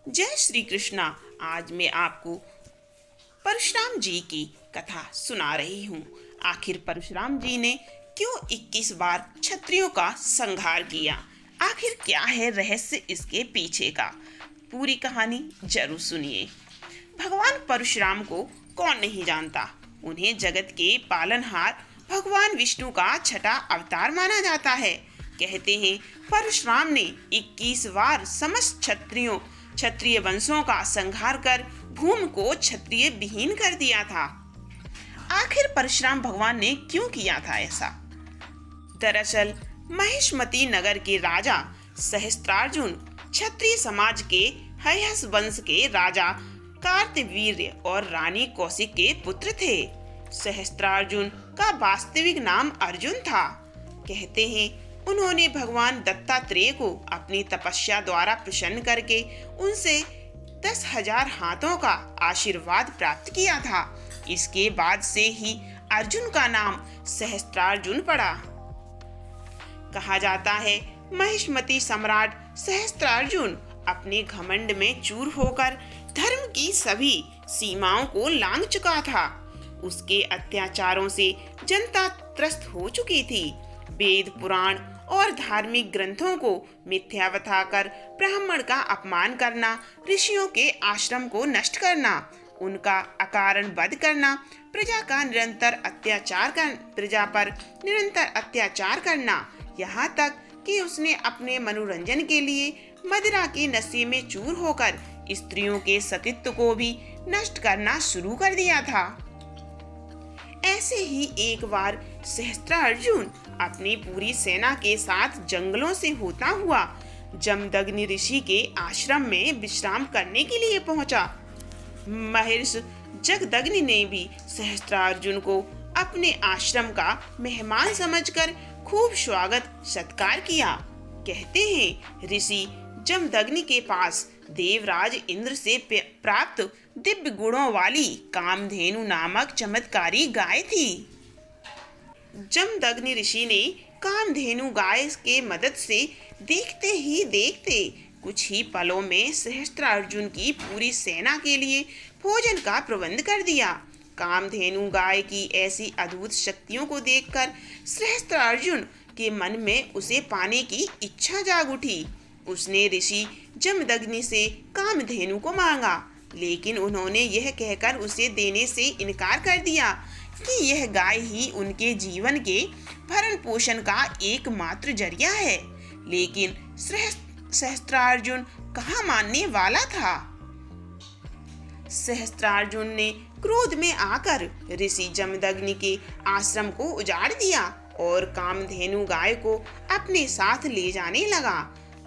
जय श्री कृष्णा। आज मैं आपको परशुराम जी की कथा सुना रही हूँ। आखिर परशुराम जी ने क्यों 21 बार क्षत्रियों का संहार किया? आखिर क्या है रहस्य इसके पीछे का? पूरी कहानी जरूर सुनिए। भगवान परशुराम को कौन नहीं जानता। उन्हें जगत के पालनहार भगवान विष्णु का छठा अवतार माना जाता है। कहते हैं परशुराम ने 21 बार समस्त क्षत्रिय वंशों का संहार कर भूमि को क्षत्रिय विहीन कर दिया था। आखिर परशुराम भगवान ने क्यों किया था ऐसा? दरअसल महिष्मती नगर के राजा सहस्त्रार्जुन क्षत्रिय समाज के हयस वंश के राजा कार्तवीर्य और रानी कौशिक के पुत्र थे। सहस्त्रार्जुन का वास्तविक नाम अर्जुन था। कहते हैं उन्होंने भगवान दत्तात्रेय को अपनी तपस्या द्वारा प्रसन्न करके उनसे 10,000 हाथों का आशीर्वाद प्राप्त किया था। इसके बाद से ही अर्जुन का नाम सहस्त्रार्जुन पड़ा। कहा जाता है महिष्मती सम्राट सहस्त्रार्जुन अपने घमंड में चूर होकर धर्म की सभी सीमाओं को लांघ चुका था। उसके अत्याचारों से जनता त्रस्त हो चुकी थी। वेद पुराण और धार्मिक ग्रंथों को मिथ्या बताकर ब्राह्मण का अपमान करना, ऋषियों के आश्रम को नष्ट करना, उनका अकारण वध करना, प्रजा पर निरंतर अत्याचार करना, यहाँ तक कि उसने अपने मनोरंजन के लिए मदिरा के नशे में चूर होकर स्त्रियों के सतीत्व को भी नष्ट करना शुरू कर दिया था। ऐसे ही एक बार सहस्त्रार्जुन अपनी पूरी सेना के साथ जंगलों से होता हुआ जमदग्नि ऋषि के आश्रम में विश्राम करने के लिए पहुंचा। महर्षि जगदग्नि ने भी सहस्त्रार्जुन को अपने आश्रम का मेहमान समझकर खूब स्वागत सत्कार किया। कहते हैं ऋषि जमदग्नि के पास देवराज इंद्र से प्राप्त दिव्य गुणों वाली कामधेनु नामक चमत्कारी गाय थी। जमदग्नि ऋषि ने कामधेनु गाय के मदद से देखते ही देखते कुछ ही पलों में सहस्त्रार्जुन की पूरी सेना के लिए भोजन का प्रबंध कर दिया। कामधेनु गाय की ऐसी अद्भुत शक्तियों को देखकर सहस्त्रार्जुन के मन में उसे पाने की इच्छा जाग उठी। उसने ऋषि जमदग्नि से कामधेनु को मांगा, लेकिन उन्होंने यह कहकर उसे देने से इनकार कर दिया कि यह गाय ही उनके जीवन के भरण पोषण का एकमात्र जरिया है। लेकिन सहस्त्रार्जुन कहाँ मानने वाला था। सहस्त्रार्जुन ने क्रोध में आकर ऋषि जमदग्नि के आश्रम को उजाड़ दिया और कामधेनु गाय को अपने साथ ले जाने लगा।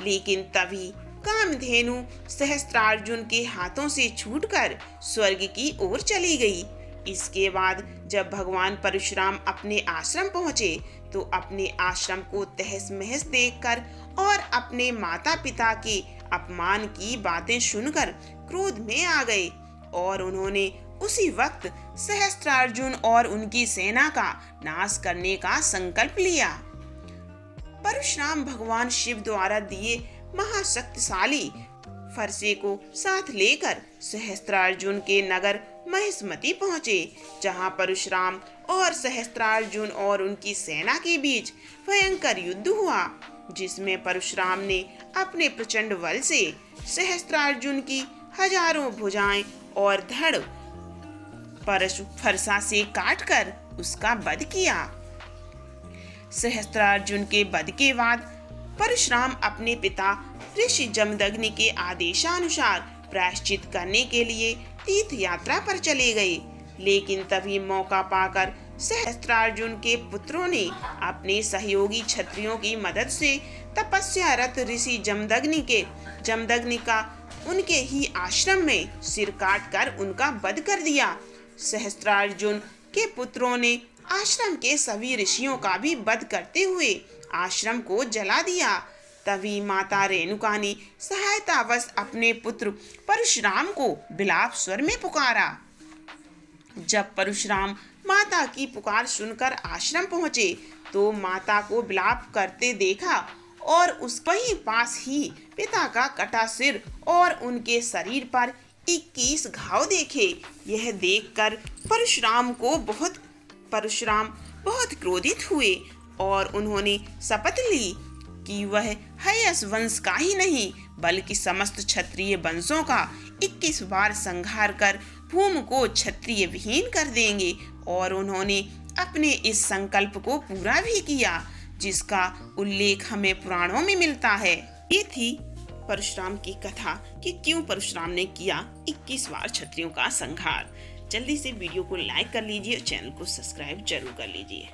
लेकिन तभी कामधेनु सहस्त्रार्जुन के हाथों से छूटकर स्वर्ग की ओर चली गई। इसके बाद जब भगवान परशुराम अपने आश्रम पहुंचे तो अपने आश्रम को तहस महस देखकर और अपने माता पिता के अपमान की बातें सुनकर क्रोध में आ गए और उन्होंने उसी वक्त सहस्त्रार्जुन और उनकी सेना का नाश करने का संकल्प लिया। परशुराम भगवान शिव द्वारा दिए महाशक्तिशाली फरसे को साथ लेकर सहस्त्रार्जुन के नगर महिष्मती पहुंचे, जहां परशुराम और सहस्त्रार्जुन और उनकी सेना के बीच भयंकर युद्ध हुआ, जिसमें परशुराम ने अपने प्रचंड बल से सहस्त्रार्जुन की हजारों भुजाएं और धड़ फरसा से काटकर उसका वध किया। सहस्त्रार्जुन के वध के बाद परशुराम अपने पिता ऋषि जमदग्नि के आदेशानुसार प्रायश्चित करने के लिए तीर्थ यात्रा पर चले गए। लेकिन तभी मौका पाकर सहस्त्रार्जुन के पुत्रों ने अपने सहयोगी क्षत्रियों की मदद से तपस्यारत ऋषि जमदग्नि का उनके ही आश्रम में सिर काटकर उनका वध कर दिया। सहस्त्रार्जुन के पुत्रों ने आश्रम के सभी ऋषियों का भी वध करते हुए आश्रम को जला दिया। तभी माता रेणुका ने सहायतावश अपने पुत्र परशुराम को विलाप स्वर में पुकारा। जब परशुराम माता की पुकार सुनकर आश्रम पहुंचे तो माता को विलाप करते देखा और उस वहीं पास ही पिता का कटा सिर और उनके शरीर पर 21 घाव देखे। यह देखकर परशुराम बहुत क्रोधित हुए और उन्होंने शपथ ली कि वह हयस वंश का ही नहीं बल्कि समस्त क्षत्रिय वंशों का 21 बार संहार कर भूमि को क्षत्रिय विहीन कर देंगे। और उन्होंने अपने इस संकल्प को पूरा भी किया, जिसका उल्लेख हमें पुराणों में मिलता है। ये थी परशुराम की कथा कि क्यों परशुराम ने किया 21 बार क्षत्रियों का संहार। जल्दी से वीडियो को लाइक कर लीजिए और चैनल को सब्सक्राइब जरूर कर लीजिए।